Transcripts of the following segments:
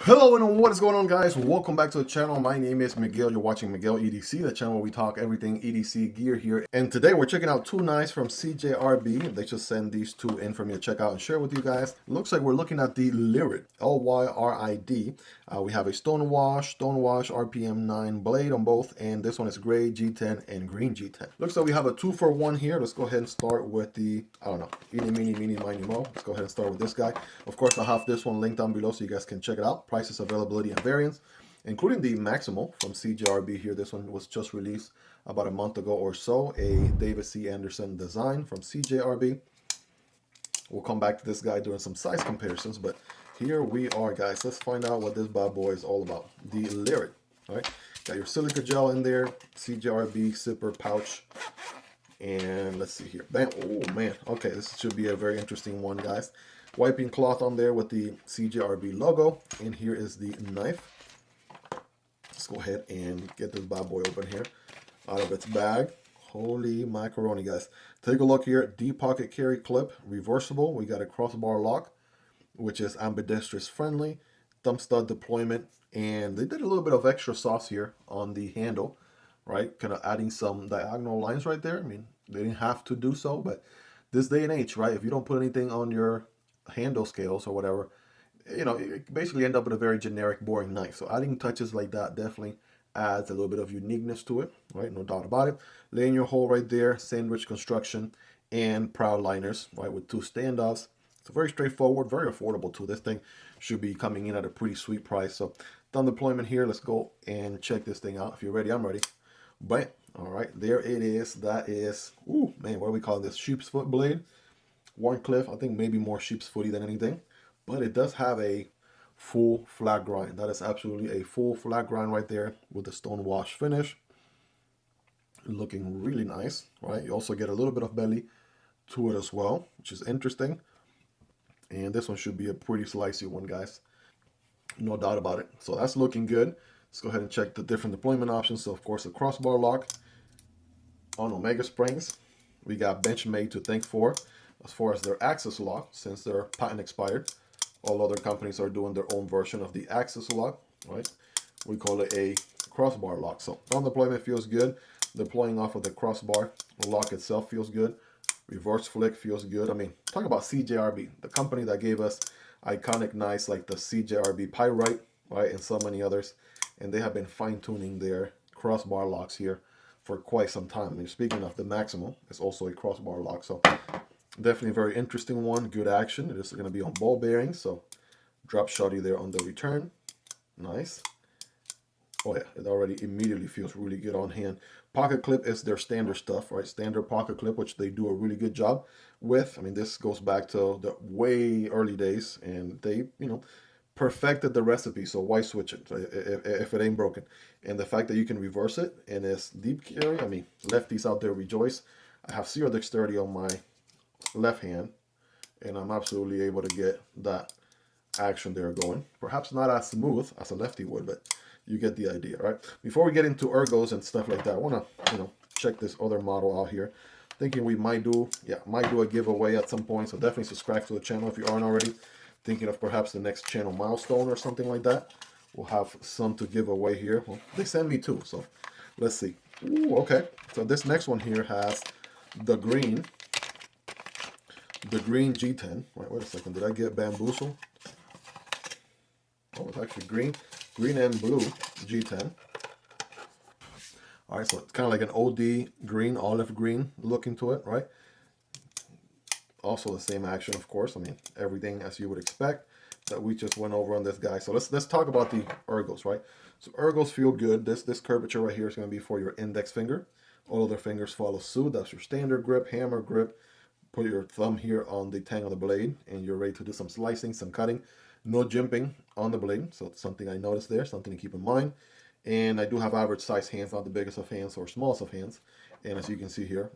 Hello and what is going on, guys? Welcome back to the channel. My name is Miguel. You're watching Miguel EDC, the channel where we talk everything EDC gear here. And today we're checking out two knives from CJRB. They just send these two in for me to check out and share with you guys. Looks like we're looking at the Lyrid, Lyrid. We have a stonewash RPM 9 blade on both, and this one is gray G10 and green G10. Looks like we have a 2-for-1 here. Let's go ahead and start with the, I don't know, eeny, meeny, miny, mo. Let's go ahead and start with this guy. Of course, I'll have this one linked down below so you guys can check it out. Prices, availability, and variants, including the Maximal from CJRB here. This one was just released about a month ago or so. A David C. Anderson design from CJRB. We'll come back to this guy doing some size comparisons, but here we are, guys. Let's find out what this bad boy is all about. The Lyrid, all right? Got your silica gel in there, CJRB zipper pouch, and let's see here. Bam! Oh man, okay, this should be a very interesting one, guys. Wiping cloth on there with the CJRB logo, and here is the knife. Let's go ahead and get this bad boy open here out of its bag. Holy macaroni, guys. Take a look here. Deep pocket carry clip, reversible. We got a crossbar lock, which is ambidextrous friendly. Thumb stud deployment, and they did a little bit of extra sauce here on the handle, right? Kind of adding some diagonal lines right there. I mean, they didn't have to do so, but this day and age, right? If you don't put anything on your handle scales or whatever, you know, you basically end up with a very generic, boring knife. So adding touches like that definitely adds a little bit of uniqueness to it, right? No doubt about it. Laying your hole right there, sandwich construction, and proud liners, right, with two standoffs. So very straightforward, very affordable too. This thing should be coming in at a pretty sweet price. So thumb deployment here. Let's go and check this thing out. If you're ready, I'm ready. Bam. All right, there it is. That is, ooh, man, what do we call this? Sheep's foot blade. Warncliffe, I think maybe more sheep's footy than anything, but it does have a full flat grind. That is absolutely a full flat grind right there with the stone wash finish. Looking really nice, right? You also get a little bit of belly to it as well, which is interesting. And this one should be a pretty slicey one, guys. No doubt about it. So that's looking good. Let's go ahead and check the different deployment options. So of course, a crossbar lock on Omega springs. We got Benchmade to thank for as far as their axis lock, since their patent expired. All other companies are doing their own version of the axis lock, right? We call it a crossbar lock. So thumb deployment feels good. Deploying off of the crossbar lock itself feels good. Reverse flick feels good. I mean, talk about CJRB, the company that gave us iconic knives like the CJRB Pyrite, right, and so many others. And they have been fine-tuning their crossbar locks here for quite some time. I mean, speaking of the Maximal, it's also a crossbar lock. So definitely a very interesting one. Good action. It is going to be on ball bearings. So drop shotty there on the return. Nice. Oh yeah, it already immediately feels really good on hand. Pocket clip is their standard stuff, right? Standard pocket clip, which they do a really good job with. I mean, this goes back to the way early days, and they, you know, perfected the recipe. So why switch it if it ain't broken? And the fact that you can reverse it and it's deep carry, I mean, lefties out there rejoice. I have zero dexterity on my left hand, and I'm absolutely able to get that action there going. Perhaps not as smooth as a lefty would, but you get the idea, right? Before we get into ergos and stuff like that, I want to, you know, check this other model out here. Thinking we might do a giveaway at some point, so definitely subscribe to the channel if you aren't already. Thinking of perhaps the next channel milestone or something like that. We'll have some to give away here. Well, they send me two, so let's see. Ooh, okay, so this next one here has the green G10. Wait a second, did I get bamboozled? Oh, it's actually green and blue G10. All right, so it's kind of like an OD green, olive green look into it, right? Also the same action, of course. I mean, everything as you would expect that we just went over on this guy. So let's talk about the ergos, right? So ergos feel good. This curvature right here is going to be for your index finger. All other fingers follow suit. That's your standard grip, hammer grip. Put your thumb here on the tang of the blade, and you're ready to do some slicing, some cutting. No jimping on the blade, so it's something I noticed there, something to keep in mind. And I do have average size hands, not the biggest of hands or smallest of hands. And as you can see here,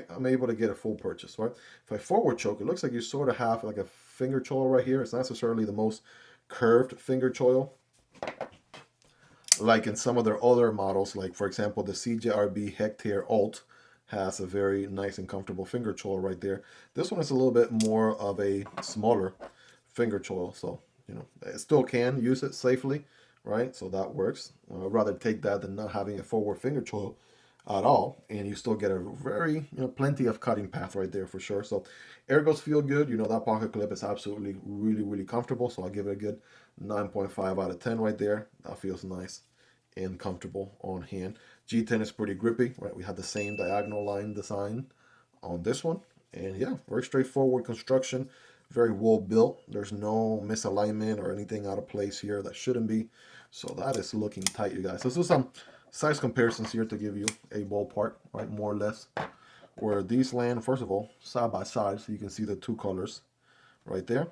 I'm able to get a full purchase, right? If I forward choke, it looks like you sort of have like a finger choil right here. It's not necessarily the most curved finger choil, like in some of their other models, like for example, the CJRB Hectare Alt has a very nice and comfortable finger choil right there. This one is a little bit more of a smaller finger choil, so you know, it still can use it safely, right? So that works. I'd rather take that than not having a forward finger choil at all, and you still get a very, you know, plenty of cutting path right there for sure. So ergos feel good. You know, that pocket clip is absolutely really comfortable, so I'll give it a good 9.5 out of 10 right there. That feels nice and comfortable on hand. G10 is pretty grippy, right? We have the same diagonal line design on this one, and yeah, very straightforward construction, very well built. There's no misalignment or anything out of place here that shouldn't be. So that is looking tight, you guys. So let's do some size comparisons here to give you a ballpark, right, more or less, where these land, first of all, side by side, so you can see the two colors right there.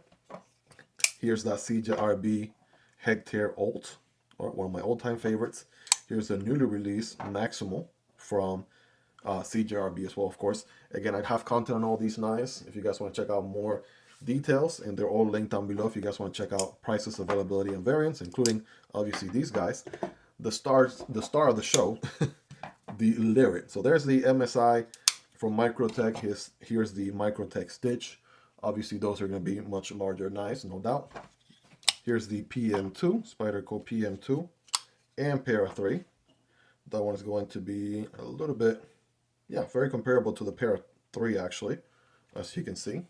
Here's that CJRB Hectare Alt, or one of my all-time favorites. Here's the newly released Maximal from CJRB as well, of course. Again, I have content on all these knives if you guys want to check out more details, and they're all linked down below if you guys want to check out prices, availability, and variants, including obviously these guys. The star of the show, the Lyrid. So there's the MSI from Microtech. Here's the Microtech stitch. Obviously, those are going to be much larger knives, no doubt. Here's the PM2, Spyderco PM2, and Para 3. That one is going to be a little bit, yeah, very comparable to the Para 3, actually, as you can see.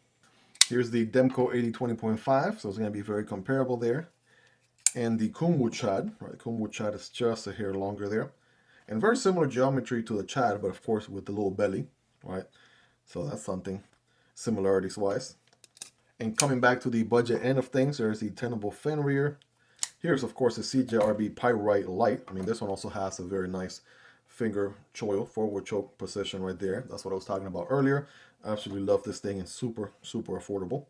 Here's the Demco 8020.5, so it's going to be very comparable there. And the Kumwood Chad, right? Kumwood Chad is just a hair longer there. And very similar geometry to the Chad, but of course with the little belly, right? So that's something similarities-wise. And coming back to the budget end of things, there's the tenable fin rear. Here's, of course, the CJRB Pyrite Light. I mean, this one also has a very nice finger choil, forward choke position right there. That's what I was talking about earlier. I absolutely love this thing and super affordable.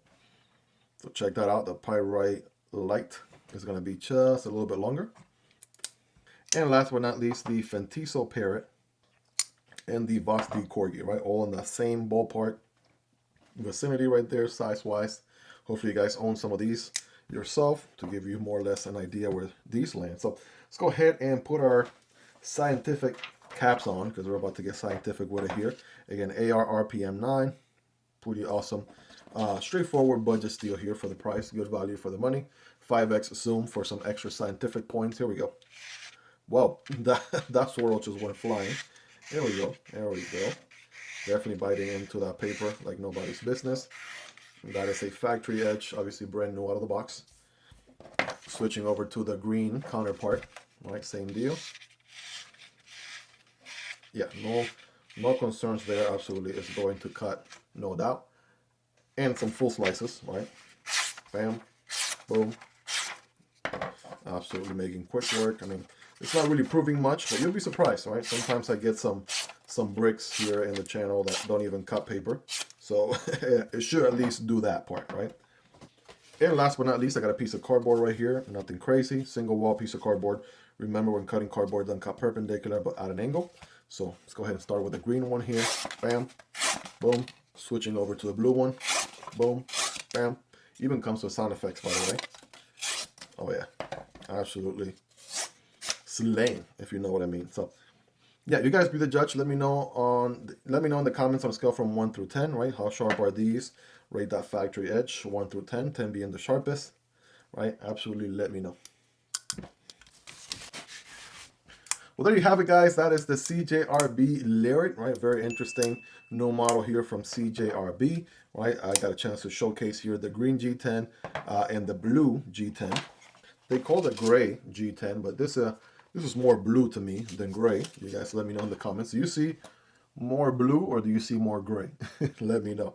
So check that out, the Pyrite Light is going to be just a little bit longer. And last but not least, the Fentiso Parrot and the Vosti Corgi, right? All in the same ballpark vicinity right there, size-wise. Hopefully you guys own some of these yourself to give you more or less an idea where these land. So let's go ahead and put our scientific caps on, because we're about to get scientific with it here. Again, AR RPM 9, pretty awesome. Straightforward budget steel here for the price, good value for the money. 5x zoom for some extra scientific points. Here we go. Whoa, that swirl just went flying. There we go. There we go. Definitely biting into that paper like nobody's business. That is a factory edge, obviously brand new out of the box. Switching over to the green counterpart, right? Same deal. Yeah, no concerns there. Absolutely, it's going to cut, no doubt. And some full slices, right? Bam, boom. Absolutely making quick work. I mean, it's not really proving much, but you'll be surprised, right? Sometimes I get some bricks here in the channel that don't even cut paper. So it should at least do that part, right? And last but not least, I got a piece of cardboard right here. Nothing crazy. Single wall piece of cardboard. Remember, when cutting cardboard, don't cut perpendicular, but at an angle. So let's go ahead and start with the green one here. Bam, boom. Switching over to the blue one. Boom, bam. Even comes with sound effects, by the way. Oh yeah, absolutely slaying, if you know what I mean. So yeah, you guys be the judge. Let me know in the comments on a scale from 1 through 10, right? How sharp are these? Rate that factory edge, 1 through 10, 10 being the sharpest, right? Absolutely let me know. Well, there you have it, guys. That is the CJRB Lyrid, right? Very interesting new model here from CJRB, right? I got a chance to showcase here the green G10 and the blue G10. They call it gray G10, but this is more blue to me than gray. You guys let me know in the comments. Do you see more blue or do you see more gray? Let me know.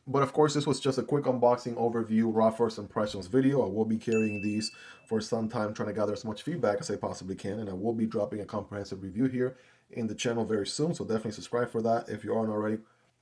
But of course, this was just a quick unboxing overview, raw first impressions video. I will be carrying these for some time, trying to gather as much feedback as I possibly can. And I will be dropping a comprehensive review here in the channel very soon. So definitely subscribe for that if you aren't already.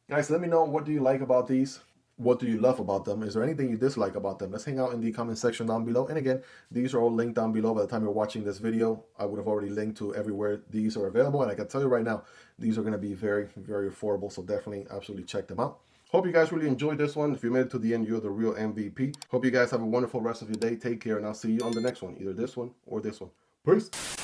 Guys, let me know, what do you like about these? What do you love about them? Is there anything you dislike about them? Let's hang out in the comment section down below. And again, these are all linked down below. By the time you're watching this video, I would have already linked to everywhere these are available. And I can tell you right now, these are going to be very, very affordable. So definitely, absolutely check them out. Hope you guys really enjoyed this one. If you made it to the end, you're the real MVP. Hope you guys have a wonderful rest of your day. Take care, and I'll see you on the next one. Either this one or this one. Peace.